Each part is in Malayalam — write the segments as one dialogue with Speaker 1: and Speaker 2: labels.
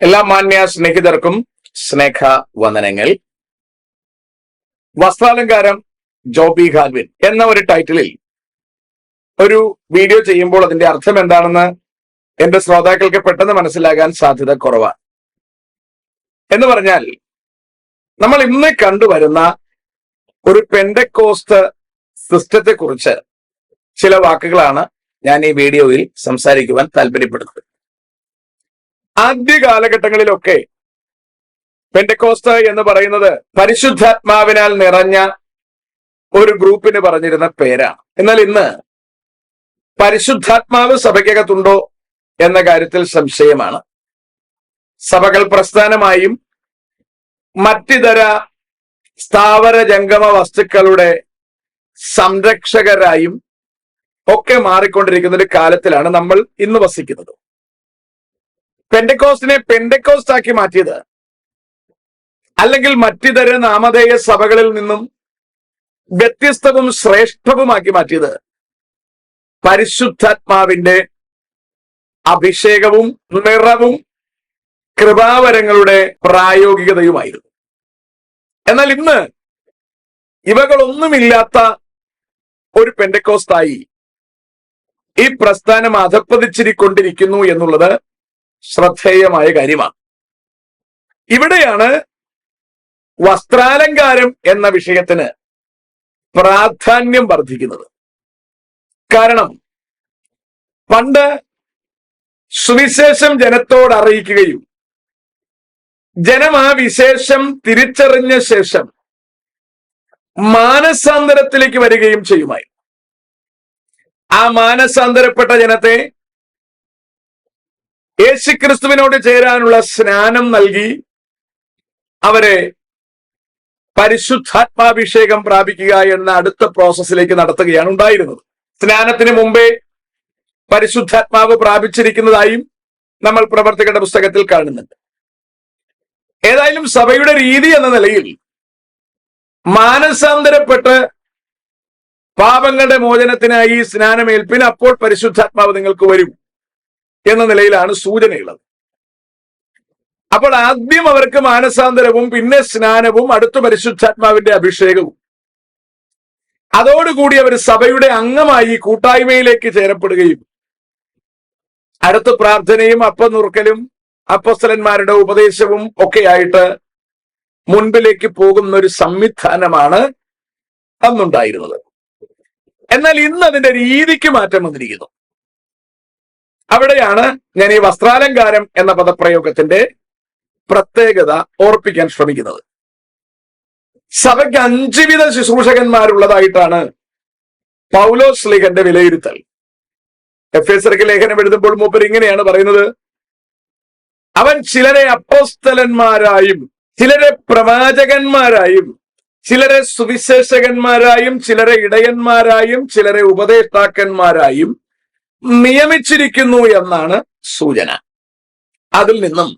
Speaker 1: എല്ലാ മാന്യ സ്നേഹിതർക്കും സ്നേഹ വന്ദനങ്ങൾ. വസ്ത്രാലങ്കാരം ജോബി ഹാൽവിൻ എന്ന ഒരു ടൈറ്റിലിൽ ഒരു വീഡിയോ ചെയ്യുമ്പോൾ അതിന്റെ അർത്ഥം എന്താണെന്ന് എന്റെ ശ്രോതാക്കൾക്ക് പെട്ടെന്ന് മനസ്സിലാകാൻ സാധ്യത കുറവാണ്. എന്ന് പറഞ്ഞാൽ നമ്മൾ ഇന്ന് കണ്ടുവരുന്ന ഒരു പെന്തക്കോസ്ത് സിസ്റ്റത്തെ കുറിച്ച് ചില വാക്കുകളാണ് ഞാൻ ഈ വീഡിയോയിൽ സംസാരിക്കുവാൻ താല്പര്യപ്പെടുന്നത്. ആദ്യ കാലഘട്ടങ്ങളിലൊക്കെ പെന്തക്കോസ്ത് എന്ന് പറയുന്നത് പരിശുദ്ധാത്മാവിനാൽ നിറഞ്ഞ ഒരു ഗ്രൂപ്പിന് പറഞ്ഞിരുന്ന പേരാണ്. എന്നാൽ ഇന്ന് പരിശുദ്ധാത്മാവ് സഭയ്ക്കകത്തുണ്ടോ എന്ന കാര്യത്തിൽ സംശയമാണ്. സഭകൾ പ്രസ്ഥാനമായും മറ്റിതര സ്ഥാവര ജംഗമ വസ്തുക്കളുടെ സംരക്ഷകരായും ഒക്കെ മാറിക്കൊണ്ടിരിക്കുന്ന ഒരു കാലത്തിലാണ് നമ്മൾ ഇന്ന് വസിക്കുന്നത്. പെന്തക്കോസ്റ്റിനെ പെന്തക്കോസ്റ്റ് ആക്കി മാറ്റിയത്, അല്ലെങ്കിൽ മറ്റിതര നാമധേയ സഭകളിൽ നിന്നും വ്യത്യസ്തവും ശ്രേഷ്ഠവുമാക്കി മാറ്റിയത് പരിശുദ്ധാത്മാവിന്റെ അഭിഷേകവും നിറവും കൃപാവരങ്ങളുടെ പ്രായോഗികതയുമായിരുന്നു. എന്നാൽ ഇന്ന് ഇവകളൊന്നുമില്ലാത്ത ഒരു പെന്തക്കോസ്തായി ഈ പ്രസ്ഥാനം അധപ്പതിച്ചിരിക്കൊണ്ടിരിക്കുന്നു എന്നുള്ളത് ശ്രദ്ധേയമായ കാര്യമാണ്. ഇവിടെയാണ് വസ്ത്രാലങ്കാരം എന്ന വിഷയത്തിന് പ്രാധാന്യം വർദ്ധിക്കുന്നത്. കാരണം പണ്ട് സുവിശേഷം ജനത്തോട് അറിയിക്കുകയും ജനം ആ വിശേഷം തിരിച്ചറിഞ്ഞ ശേഷം മാനസാന്തരത്തിലേക്ക് വരികയും ചെയ്യുമായി. ആ മാനസാന്തരപ്പെട്ട ജനത്തെ യേശുക്രിസ്തുവിനോട് ചേരാനുള്ള സ്നാനം നൽകി അവരെ പരിശുദ്ധാത്മാഭിഷേകം പ്രാപിക്കുക എന്ന അടുത്ത പ്രോസസ്സിലേക്ക് നടത്തുകയാണ് ഉണ്ടായിരുന്നത്. സ്നാനത്തിന് മുമ്പേ പരിശുദ്ധാത്മാവ് പ്രാപിച്ചിരിക്കുന്നതായും നമ്മൾ പ്രവർത്തകരുടെ പുസ്തകത്തിൽ കാണുന്നുണ്ട്. ഏതായാലും സഭയുടെ രീതി എന്ന നിലയിൽ മാനസാന്തരപ്പെട്ട് പാപങ്ങളുടെ മോചനത്തിനായി സ്നാനമേൽപ്പിന്, അപ്പോൾ പരിശുദ്ധാത്മാവ് നിങ്ങൾക്ക് വരും എന്ന നിലയിലാണ് സൂചനയുള്ളത്. അപ്പോൾ ആദ്യം അവർക്ക് മാനസാന്തരവും പിന്നെ സ്നാനവും അടുത്ത പരിശുദ്ധാത്മാവിന്റെ അഭിഷേകവും, അതോടുകൂടി അവർ സഭയുടെ അംഗമായി കൂട്ടായ്മയിലേക്ക് ചേരപ്പെടുകയും അടുത്ത പ്രാർത്ഥനയും അപ്പം നുറുക്കലും അപ്പോസ്തലന്മാരുടെ ഉപദേശവും ഒക്കെയായിട്ട് മുൻപിലേക്ക് പോകുന്ന ഒരു സംവിധാനമാണ് അന്നുണ്ടായിരുന്നത്. എന്നാൽ ഇന്ന് അതിന്റെ രീതിക്ക് മാറ്റം വന്നിരിക്കുന്നു. അവിടെയാണ് ഞാൻ ഈ വസ്ത്രാലങ്കാരം എന്ന പദപ്രയോഗത്തിന്റെ പ്രത്യേകത ഓർപ്പിക്കാൻ ശ്രമിക്കുന്നത്. സഭയ്ക്ക് 5 വിധ ശുശ്രൂഷകന്മാരുള്ളതായിട്ടാണ് പൗലോസ് ശ്ലീഹന്റെ വിലയിരുത്തൽ. എഫേസ്യർക്ക് ലേഖനം എഴുതുമ്പോൾ മൂപ്പർ ഇങ്ങനെയാണ് പറയുന്നത്: അവൻ ചിലരെ അപ്പോസ്തലന്മാരായും ചിലരെ പ്രവാചകന്മാരായും ചിലരെ സുവിശേഷകന്മാരായും ചിലരെ ഇടയന്മാരായും ചിലരെ ഉപദേഷ്ടാക്കന്മാരായും നിയമിച്ചിരിക്കുന്നു എന്നാണ് സൂചന. അതിൽ നിന്നും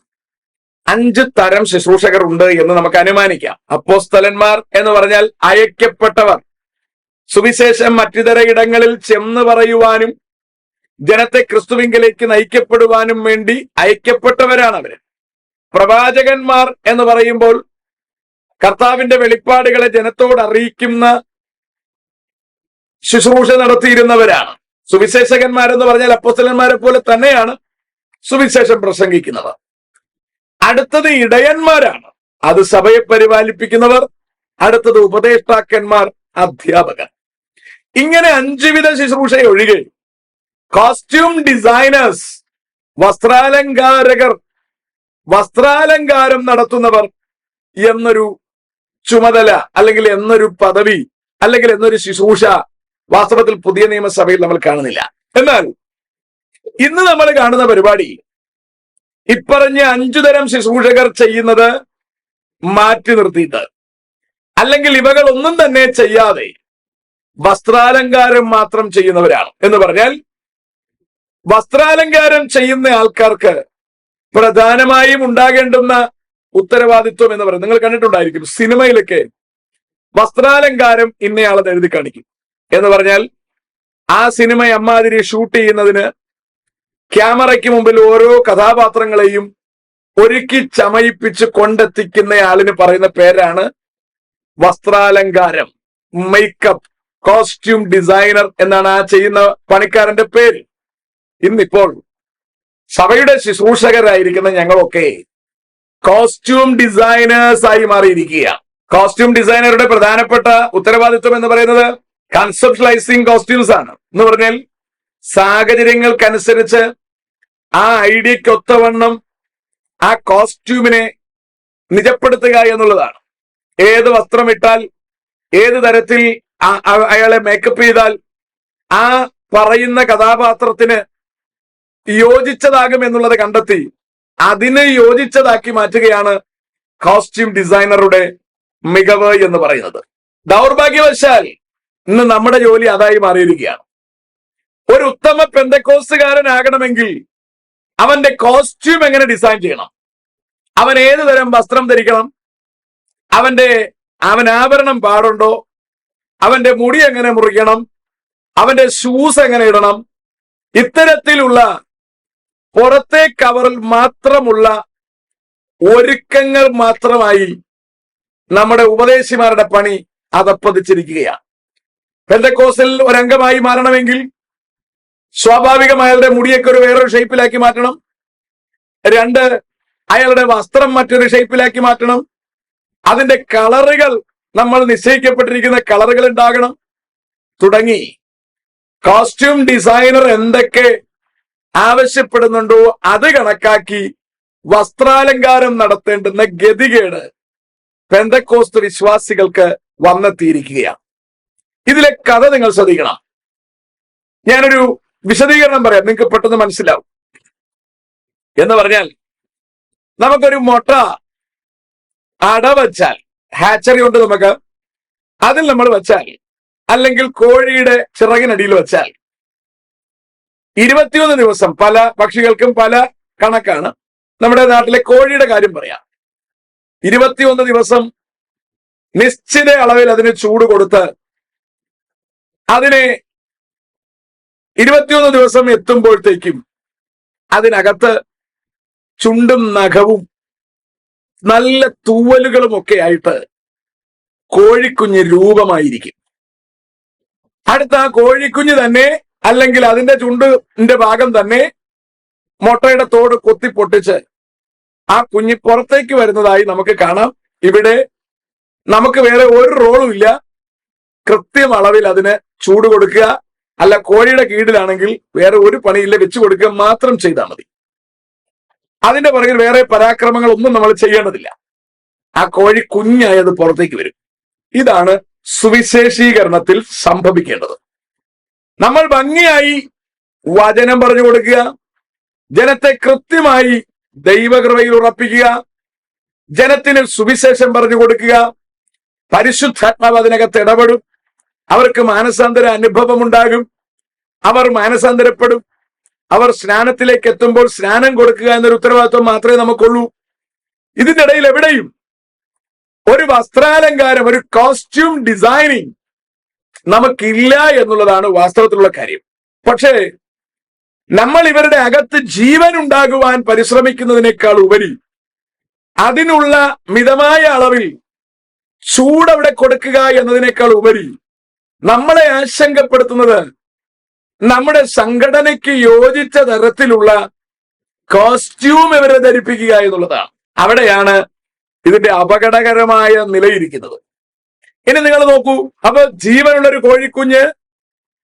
Speaker 1: 5 തരം ശുശ്രൂഷകർ ഉണ്ട് എന്ന് നമുക്ക് അനുമാനിക്കാം. അപ്പോസ്തലന്മാർ എന്ന് പറഞ്ഞാൽ അയക്കപ്പെട്ടവർ, സുവിശേഷം മറ്റിതര ഇടങ്ങളിൽ ചെന്ന് പറയുവാനും ജനത്തെ ക്രിസ്തുവിങ്കലേക്ക് നയിക്കപ്പെടുവാനും വേണ്ടി അയക്കപ്പെട്ടവരാണ് അവര്. പ്രവാചകന്മാർ എന്ന് പറയുമ്പോൾ കർത്താവിന്റെ വെളിപ്പാടുകളെ ജനത്തോട് അറിയിക്കുന്ന ശുശ്രൂഷ നടത്തിയിരുന്നവരാണ്. സുവിശേഷകന്മാരെന്ന് പറഞ്ഞാൽ അപ്പോസ്തലന്മാരെ പോലെ തന്നെയാണ് സുവിശേഷം പ്രസംഗിക്കുന്നവർ. അടുത്തത് ഇടയന്മാരാണ്, അത് സഭയെ പരിപാലിപ്പിക്കുന്നവർ. അടുത്തത് ഉപദേഷ്ടാക്കന്മാർ, അധ്യാപകർ. ഇങ്ങനെ 5 വിധ ശുശ്രൂഷ ഒഴികെ കോസ്റ്റ്യൂം ഡിസൈനേഴ്സ്, വസ്ത്രാലങ്കാരകർ, വസ്ത്രാലങ്കാരം നടത്തുന്നവർ എന്നൊരു ചുമതല അല്ലെങ്കിൽ എന്നൊരു പദവി അല്ലെങ്കിൽ എന്നൊരു ശുശ്രൂഷ വാസ്തവത്തിൽ പുതിയ നിയമസഭയിൽ നമ്മൾ കാണുന്നില്ല. എന്നാൽ ഇന്ന് നമ്മൾ കാണുന്ന പരിപാടി ഇപ്പറഞ്ഞ 5 തരം ശുശ്രൂഷകർ ചെയ്യുന്നത് മാറ്റി നിർത്തിയിട്ട്, അല്ലെങ്കിൽ ഇവകൾ ഒന്നും തന്നെ ചെയ്യാതെ വസ്ത്രാലങ്കാരം മാത്രം ചെയ്യുന്നവരാണ്. എന്ന് പറഞ്ഞാൽ വസ്ത്രാലങ്കാരം ചെയ്യുന്ന ആൾക്കാർക്ക് പ്രധാനമായും ഉണ്ടാകേണ്ടുന്ന ഉത്തരവാദിത്വം എന്ന് പറയുന്നത്, നിങ്ങൾ കണ്ടിട്ടുണ്ടായിരിക്കും സിനിമയിലൊക്കെ വസ്ത്രാലങ്കാരം ഇന്നയാളെന്ന് എഴുതി കാണിക്കും. എന്ന് പറഞ്ഞാൽ ആ സിനിമ അമ്മാതിരി ഷൂട്ട് ചെയ്യുന്നതിന് ക്യാമറയ്ക്ക് മുമ്പിൽ ഓരോ കഥാപാത്രങ്ങളെയും ഒരുക്കി ചമയിപ്പിച്ച് കൊണ്ടെത്തിക്കുന്നയാളിന് പറയുന്ന പേരാണ് വസ്ത്രാലങ്കാരം, മേക്കപ്പ്, കോസ്റ്റ്യൂം ഡിസൈനർ എന്നാണ് ആ ചെയ്യുന്ന പണിക്കാരന്റെ പേര്. ഇന്നിപ്പോൾ സഭയുടെ ശുശ്രൂഷകരായിരിക്കുന്ന ഞങ്ങളൊക്കെ കോസ്റ്റ്യൂം ഡിസൈനേഴ്സ് ആയി മാറിയിരിക്കുക. കോസ്റ്റ്യൂം ഡിസൈനറുടെ പ്രധാനപ്പെട്ട ഉത്തരവാദിത്വം എന്ന് പറയുന്നത് കൺസെപ്റ്റലൈസിങ് കോസ്റ്റ്യൂംസ് ആണ്. എന്ന് പറഞ്ഞാൽ സാഹചര്യങ്ങൾക്കനുസരിച്ച് ആ ഐഡിയക്കൊത്തവണ്ണം ആ കോസ്റ്റ്യൂമിനെ നിജപ്പെടുത്തുക എന്നുള്ളതാണ്. ഏത് വസ്ത്രമിട്ടാൽ, ഏത് തരത്തിൽ അയാളെ മേക്കപ്പ് ചെയ്താൽ ആ പറയുന്ന കഥാപാത്രത്തിന് യോജിച്ചതാകും എന്നുള്ളത് കണ്ടെത്തി അതിന് യോജിച്ചതാക്കി മാറ്റുകയാണ് കോസ്റ്റ്യൂം ഡിസൈനറുടെ മികവ് എന്ന് പറയുന്നത്. ദൗർഭാഗ്യവശാൽ ഇന്ന് നമ്മുടെ ജോലി അതായി മാറിയിരിക്കുകയാണ്. ഒരു ഉത്തമ പെന്തക്കോസ്തുകാരനാകണമെങ്കിൽ അവന്റെ കോസ്റ്റ്യൂം എങ്ങനെ ഡിസൈൻ ചെയ്യണം, അവൻ ഏത് തരം വസ്ത്രം ധരിക്കണം, അവൻ ആഭരണം പാടുണ്ടോ, അവന്റെ മുടി എങ്ങനെ മുറിക്കണം, അവന്റെ ഷൂസ് എങ്ങനെ ഇടണം, ഇത്തരത്തിലുള്ള പുറത്തെ കവറിൽ മാത്രമുള്ള ഒരുക്കങ്ങൾ മാത്രമായി നമ്മുടെ ഉപദേശിമാരുടെ പണി അതപ്പതിച്ചിരിക്കുകയാണ്. പെന്തക്കോസ്തിൽ ഒരംഗമായി മാറണമെങ്കിൽ സ്വാഭാവികം അയാളുടെ മുടിയൊക്കെ ഒരു വേറൊരു ഷേപ്പിലാക്കി മാറ്റണം. 2, അയാളുടെ വസ്ത്രം മറ്റൊരു ഷേപ്പിലാക്കി മാറ്റണം. അതിന്റെ കളറുകൾ നമ്മൾ നിശ്ചയിക്കപ്പെട്ടിരിക്കുന്ന കളറുകൾ ഉണ്ടാകണം. തുടങ്ങി കോസ്റ്റ്യൂം ഡിസൈനർ എന്തൊക്കെ ആവശ്യപ്പെടുന്നുണ്ടോ അത് കണക്കാക്കി വസ്ത്രാലങ്കാരം നടത്തേണ്ടുന്ന ഗതികേട് പെന്തക്കോസ്ത് വിശ്വാസികൾക്ക് വന്നെത്തിയിരിക്കുകയാണ്. ഇതിലെ കഥ നിങ്ങൾ ശ്രദ്ധിക്കണം. ഞാനൊരു വിശദീകരണം പറയാം, നിങ്ങൾക്ക് പെട്ടെന്ന് മനസ്സിലാവും. എന്ന് പറഞ്ഞാൽ, നമുക്കൊരു മുട്ട അടവച്ചാൽ, ഹാച്ചറി കൊണ്ട് നമുക്ക് അതിൽ നമ്മൾ വെച്ചാൽ, അല്ലെങ്കിൽ കോഴിയുടെ ചിറകിനടിയിൽ വെച്ചാൽ 21 ദിവസം, പല പക്ഷികൾക്കും പല കണക്കാണ്. നമ്മുടെ നാട്ടിലെ കോഴിയുടെ കാര്യം പറയാം. 21 ദിവസം നിശ്ചിത അളവിൽ അതിന് ചൂട് കൊടുത്ത് അതിനെ 21 ദിവസം എത്തുമ്പോഴത്തേക്കും അതിനകത്ത് ചുണ്ടും നഖവും നല്ല തൂവലുകളും ഒക്കെ ആയിട്ട് കോഴിക്കുഞ്ഞ് രൂപമായിരിക്കും. അടുത്ത ആ കോഴിക്കുഞ്ഞ് തന്നെ, അല്ലെങ്കിൽ അതിന്റെ ചുണ്ടിന്റെ ഭാഗം തന്നെ മുട്ടയുടെ തോട് കൊത്തി പൊട്ടിച്ച് ആ കുഞ്ഞ് പുറത്തേക്ക് വരുന്നതായി നമുക്ക് കാണാം. ഇവിടെ നമുക്ക് വേറെ ഒരു റോളും ഇല്ല. കൃത്യം അളവിൽ അതിന് ചൂട് കൊടുക്കുക, അല്ല കോഴിയുടെ കീഴിലാണെങ്കിൽ വേറെ ഒരു പണിയില്ല, വെച്ചു കൊടുക്കുക മാത്രം ചെയ്താൽ മതി. അതിന്റെ പുറകിൽ വേറെ പരാക്രമങ്ങൾ ഒന്നും നമ്മൾ ചെയ്യേണ്ടതില്ല. ആ കോഴി കുഞ്ഞായത് പുറത്തേക്ക് വരും. ഇതാണ് സുവിശേഷീകരണത്തിൽ സംഭവിക്കേണ്ടത്. നമ്മൾ ഭംഗിയായി വചനം പറഞ്ഞു കൊടുക്കുക, ജനത്തെ കൃത്യമായി ദൈവകൃപയിൽ ഉറപ്പിക്കുക, ജനത്തിന് സുവിശേഷം പറഞ്ഞു കൊടുക്കുക, പരിശുദ്ധാത്മാവ് അതിനകത്ത് ഇടപെടും, അവർക്ക് മാനസാന്തര അനുഭവം ഉണ്ടാകും, അവർ മാനസാന്തരപ്പെടും, അവർ സ്നാനത്തിലേക്ക് എത്തുമ്പോൾ സ്നാനം കൊടുക്കുക എന്നൊരു ഉത്തരവാദിത്വം മാത്രമേ നമുക്കുള്ളൂ. ഇതിന്റെ ഇടയിൽ എവിടെയും ഒരു വസ്ത്രാലങ്കാരം, ഒരു കോസ്റ്റ്യൂം ഡിസൈനിങ് നമുക്കില്ല എന്നുള്ളതാണ് വാസ്തവത്തിലുള്ള കാര്യം. പക്ഷേ നമ്മൾ ഇവരുടെ അകത്ത് ജീവൻ ഉണ്ടാകുവാൻ പരിശ്രമിക്കുന്നതിനേക്കാൾ ഉപരി അതിനുള്ള മിതമായ അളവിൽ ചൂടവിടെ കൊടുക്കുക എന്നതിനേക്കാൾ ഉപരി നമ്മളെ ആശങ്കപ്പെടുത്തുന്നത് നമ്മുടെ സംഘടനയ്ക്ക് യോജിച്ച തരത്തിലുള്ള കോസ്റ്റ്യൂം ഇവരെ ധരിപ്പിക്കുക എന്നുള്ളതാണ്. അവിടെയാണ് ഇതിന്റെ അപകടകരമായ നിലയിരിക്കുന്നത്. ഇനി നിങ്ങൾ നോക്കൂ, അപ്പൊ ജീവനുള്ള ഒരു കോഴിക്കുഞ്ഞ്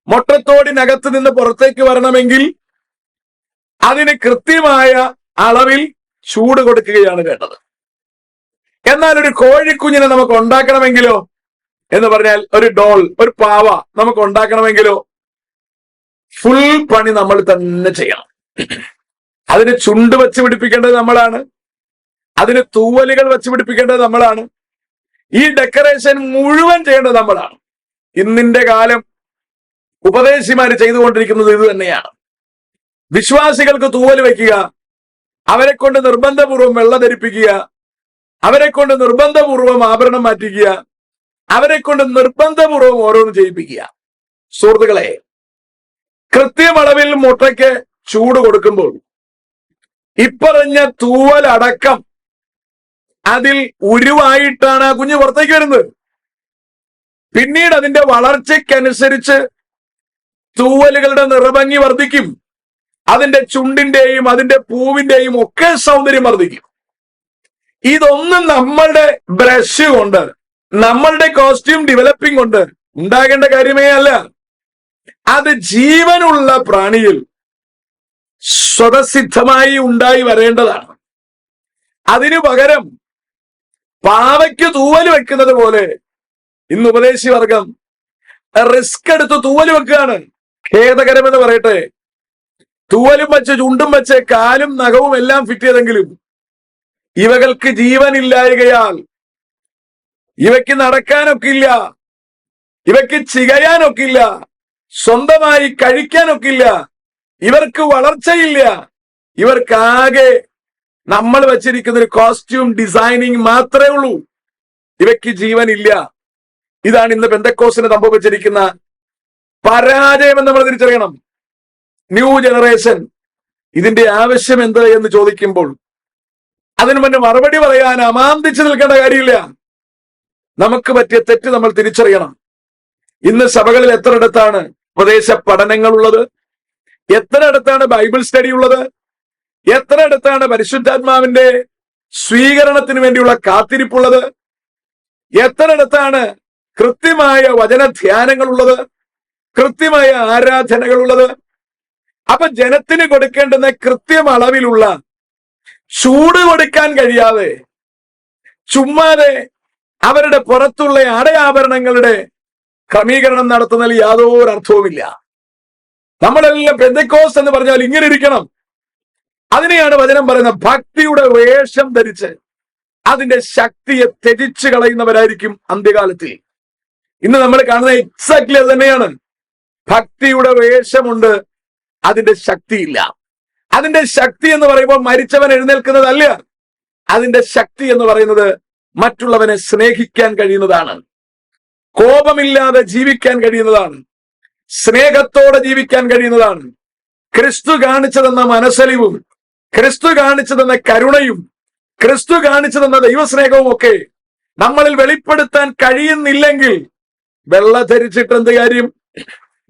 Speaker 1: മുട്ടത്തോടിനകത്ത് നിന്ന് പുറത്തേക്ക് വരണമെങ്കിൽ അതിന് കൃത്യമായ അളവിൽ ചൂട് കൊടുക്കുകയാണ് വേണ്ടത്. എന്നാൽ ഒരു കോഴിക്കുഞ്ഞിനെ നമുക്ക് ഉണ്ടാക്കണമെങ്കിലോ, എന്ന് പറഞ്ഞാൽ ഒരു ഡോൾ, ഒരു പാവ നമുക്ക് ഉണ്ടാക്കണമെങ്കിലോ ഫുൾ പണി നമ്മൾ തന്നെ ചെയ്യണം. അതിന് ചുണ്ട് വെച്ച് പിടിപ്പിക്കേണ്ടത് നമ്മളാണ്, അതിന് തൂവലുകൾ വെച്ച് പിടിപ്പിക്കേണ്ടത് നമ്മളാണ്, ഈ ഡെക്കറേഷൻ മുഴുവൻ ചെയ്യേണ്ടത് നമ്മളാണ്. ഇന്നിന്റെ കാലം ഉപദേശിമാര് ചെയ്തുകൊണ്ടിരിക്കുന്നത് ഇത് തന്നെയാണ്. വിശ്വാസികൾക്ക് തൂവൽ വയ്ക്കുക, അവരെ കൊണ്ട് നിർബന്ധപൂർവം വെള്ളം ധരിപ്പിക്കുക, അവരെ കൊണ്ട് നിർബന്ധപൂർവം ആഭരണം മാറ്റിക്കുക, അവരെ കൊണ്ട് നിർബന്ധപൂർവം ഓരോന്ന് ചെയ്യിപ്പിക്കുക. സുഹൃത്തുക്കളെ, കൃത്യമളവിൽ മുട്ടയ്ക്ക് ചൂട് കൊടുക്കുമ്പോൾ ഇപ്പറഞ്ഞ തൂവലടക്കം അതിൽ ഉരുവായിട്ടാണ് ആ കുഞ്ഞ് പുറത്തേക്ക് വരുന്നത്. പിന്നീട് അതിന്റെ വളർച്ചയ്ക്കനുസരിച്ച് തൂവലുകളുടെ നിറഭംഗി വർദ്ധിക്കും. അതിന്റെ ചുണ്ടിന്റെയും അതിന്റെ പൂവിന്റെയും ഒക്കെ സൗന്ദര്യം വർദ്ധിക്കും. ഇതൊന്നും നമ്മളുടെ ബ്രഷ് കൊണ്ട്, നമ്മളുടെ കോസ്റ്റ്യൂം ഡെവലപ്പിംഗ് കൊണ്ട് ഉണ്ടാകേണ്ട കാര്യമേ അല്ല. അത് ജീവനുള്ള പ്രാണിയിൽ സ്വതസിദ്ധമായി ഉണ്ടായി വരേണ്ടതാണ്. അതിനു പകരം പാവയ്ക്ക് തൂവല് വെക്കുന്നത് പോലെ ഇന്ന് ഉപദേശി വർഗം റിസ്ക് എടുത്ത് തൂവല് വെക്കുകയാണ്. ഖേദകരമെന്ന് പറയട്ടെ, തൂവലും വെച്ച് ചുണ്ടും വെച്ച് കാലും നഖവും എല്ലാം ഫിറ്റ് ചെയ്തെങ്കിലും ഇവകൾക്ക് ജീവനില്ലായകയാൽ ഇവയ്ക്ക് നടക്കാനൊക്കില്ല, ഇവയ്ക്ക് ചികയാനൊക്കില്ല, സ്വന്തമായി കഴിക്കാനൊക്കില്ല, ഇവർക്ക് വളർച്ചയില്ല. ഇവർക്കാകെ നമ്മൾ വെച്ചിരിക്കുന്ന ഒരു കോസ്റ്റ്യൂം ഡിസൈനിങ് മാത്രമേ ഉള്ളൂ. ഇവയ്ക്ക് ജീവനില്ല. ഇതാണ് ഇന്ന് പെന്തക്കോസ്തിന് സംഭവിച്ചിരിക്കുന്ന പരാജയം എന്ന് നമ്മൾ തിരിച്ചറിയണം. ന്യൂ ജനറേഷൻ ഇതിന്റെ ആവശ്യം എന്ത് എന്ന് ചോദിക്കുമ്പോൾ അതിനു മുന്നേ മറുപടി പറയാൻ അമാന്തിച്ചു നിൽക്കേണ്ട കാര്യമില്ല. നമുക്ക് പറ്റിയ തെറ്റ് നമ്മൾ തിരിച്ചറിയണം. ഇന്ന് സഭകളിൽ എത്രയിടത്താണ് ഉപദേശ പഠനങ്ങൾ ഉള്ളത്? എത്രയിടത്താണ് ബൈബിൾ സ്റ്റഡി ഉള്ളത്? എത്രയിടത്താണ് പരിശുദ്ധാത്മാവിന്റെ സ്വീകരണത്തിന് വേണ്ടിയുള്ള കാത്തിരിപ്പുള്ളത്? എത്രയിടത്താണ് കൃത്യമായ വചനധ്യാനങ്ങൾ ഉള്ളത്? കൃത്യമായ ആരാധനകൾ ഉള്ളത്? അപ്പൊ ജനത്തിന് കൊടുക്കേണ്ടുന്ന കൃത്യം അളവിലുള്ള ചൂട് കൊടുക്കാൻ കഴിയാതെ ചുമ്മാതെ അവരുടെ പുറത്തുള്ള ആടയാഭരണങ്ങളുടെ ക്രമീകരണം നടത്തുന്നതിൽ യാതൊരു അർത്ഥവുമില്ല. നമ്മളെല്ലാം പെന്തക്കോസ്ത് എന്ന് പറഞ്ഞാൽ ഇങ്ങനെ ഇരിക്കണം. അതിനെയാണ് വചനം പറയുന്നത്, ഭക്തിയുടെ വേഷം ധരിച്ച് അതിന്റെ ശക്തിയെ ത്യജിച്ചു കളയുന്നവരായിരിക്കും അന്ത്യകാലത്തിൽ. ഇന്ന് നമ്മൾ കാണുന്ന എക്സാക്ട്ലി അത് തന്നെയാണ്. ഭക്തിയുടെ വേഷമുണ്ട്, അതിന്റെ ശക്തിയില്ല. അതിന്റെ ശക്തി എന്ന് പറയുമ്പോൾ മരിച്ചവൻ എഴുന്നേൽക്കുന്നതല്ല. അതിന്റെ ശക്തി എന്ന് പറയുന്നത് മറ്റുള്ളവനെ സ്നേഹിക്കാൻ കഴിയുന്നതാണ്, കോപമില്ലാതെ ജീവിക്കാൻ കഴിയുന്നതാണ്, സ്നേഹത്തോടെ ജീവിക്കാൻ കഴിയുന്നതാണ്. ക്രിസ്തു കാണിച്ചതെന്ന മനസ്സലിവും ക്രിസ്തു കാണിച്ചതെന്ന കരുണയും ക്രിസ്തു കാണിച്ചതെന്ന ദൈവസ്നേഹവും ഒക്കെ നമ്മളിൽ വെളിപ്പെടുത്താൻ കഴിയുന്നില്ലെങ്കിൽ വെള്ള ധരിച്ചിട്ട് എന്ത് കാര്യം?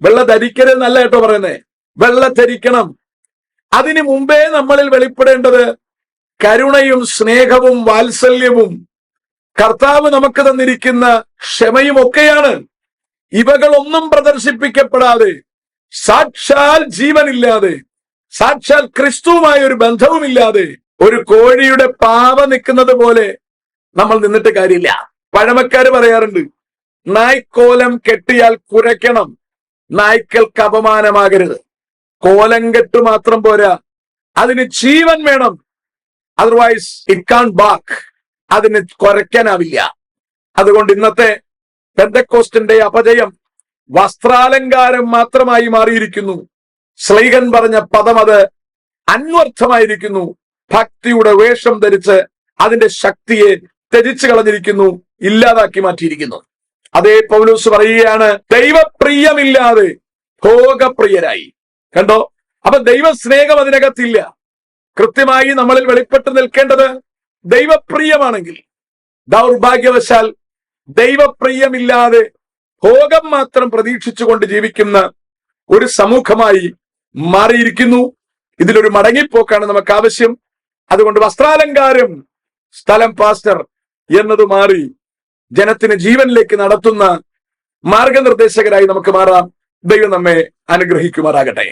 Speaker 1: വെള്ള ധരിക്കരുതെന്നല്ല കേട്ടോ പറയുന്നേ, വെള്ള ധരിക്കണം. അതിനു മുമ്പേ നമ്മളിൽ വെളിപ്പെടേണ്ടത് കരുണയും സ്നേഹവും വാത്സല്യവും കർത്താവ് നമുക്ക് തന്നിരിക്കുന്ന ക്ഷമയും ഒക്കെയാണ്. ഇവകളൊന്നും പ്രദർശിപ്പിക്കപ്പെടാതെ, സാക്ഷാൽ ജീവനില്ലാതെ, സാക്ഷാൽ ക്രിസ്തുവുമായ ഒരു ബന്ധവുമില്ലാതെ ഒരു കോഴിയുടെ പാവ നിൽക്കുന്നത് പോലെ നമ്മൾ നിന്നിട്ട് കാര്യമില്ല. പഴമക്കാര് പറയാറുണ്ട്, നായ്ക്കോലം കെട്ടിയാൽ കുരയ്ക്കണം, നായ്ക്കൾക്ക് അപമാനമാകരുത്. കോലം കെട്ട് മാത്രം പോരാ, അതിന് ജീവൻ വേണം. അതർവൈസ് ഇറ്റ് കാൺ ബാക്ക്, അതിന് കുരയ്ക്കാനാവില്ല. അതുകൊണ്ട് ഇന്നത്തെ പെന്തക്കോസ്റ്റിന്റെ അപജയം വസ്ത്രാലങ്കാരം മാത്രമായി മാറിയിരിക്കുന്നു. ശ്ലീഹൻ പറഞ്ഞ പദം അത് അന്വർത്ഥമായിരിക്കുന്നു. ഭക്തിയുടെ വേഷം ധരിച്ച് അതിന്റെ ശക്തിയെ ത്യജിച്ചു കളഞ്ഞിരിക്കുന്നു, ഇല്ലാതാക്കി മാറ്റിയിരിക്കുന്നു. അതേ പൗലോസ് പറയുകയാണ്, ദൈവപ്രിയമില്ലാതെ ഭോഗപ്രിയരായി. കണ്ടോ? അപ്പൊ ദൈവസ്നേഹം അതിനകത്തില്ല. കൃത്യമായി നമ്മളിൽ വെളിപ്പെട്ട് നിൽക്കേണ്ടത് ദൈവപ്രിയമാണെങ്കിൽ, ദൗർഭാഗ്യവശാൽ ദൈവപ്രിയമില്ലാതെ ഭോഗം മാത്രം പ്രതീക്ഷിച്ചുകൊണ്ട് ജീവിക്കുന്ന ഒരു സമൂഹമായി മാറിയിരിക്കുന്നു. ഇതിലൊരു മടങ്ങിപ്പോക്കാണ് നമുക്ക് ആവശ്യം. അതുകൊണ്ട് വസ്ത്രാലങ്കാരം, സ്ഥലം പാസ്റ്റർ എന്നത് മാറി ജനത്തിന് ജീവനിലേക്ക് നടത്തുന്ന മാർഗനിർദ്ദേശകരായി നമുക്ക് മാറാം. ദൈവം നമ്മെ അനുഗ്രഹിക്കുമാറാകട്ടെ.